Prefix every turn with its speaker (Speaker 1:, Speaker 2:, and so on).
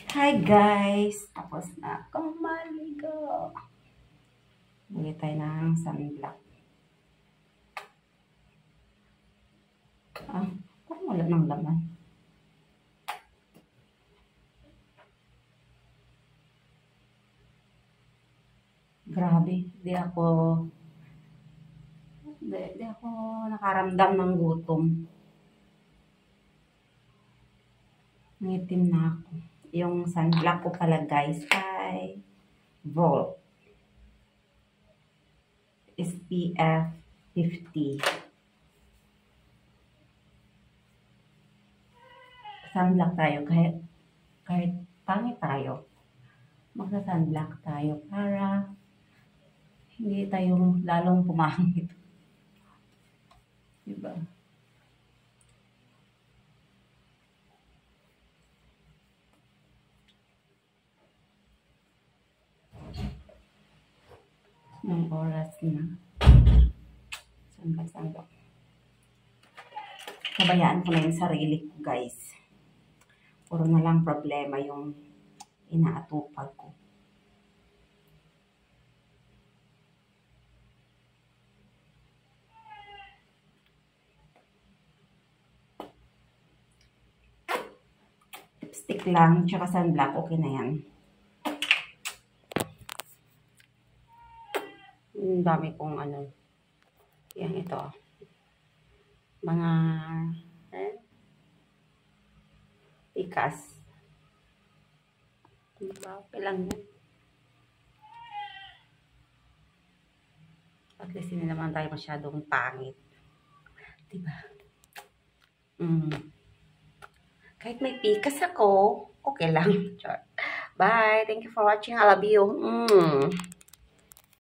Speaker 1: Hi guys! Tapos na akong maligo. Bili tayo ng sunblock. Parang wala ng laman. Grabe, di ako nakaramdam ng gutom. Ngitim na ako. Yung sunblock ko pala guys ay Volt SPF 50. Sunblock tayo kahit pangit tayo. Magsa-sunblock tayo para hindi tayo lalong pumangit. Diba? Ng oras na. Sunblock. Nabayaan ko na yung sarili ko, guys. Puro na lang problema yung inaatupag ko. Lipstick lang, tsaka sunblock, okay na yan. Ang dami kong yan ito. Mga, pikas. Diba? Okay lang yan. At least hindi naman tayo masyadong pangit. Diba? Kahit may pikas ako, okay lang. Bye. Thank you for watching. I love you.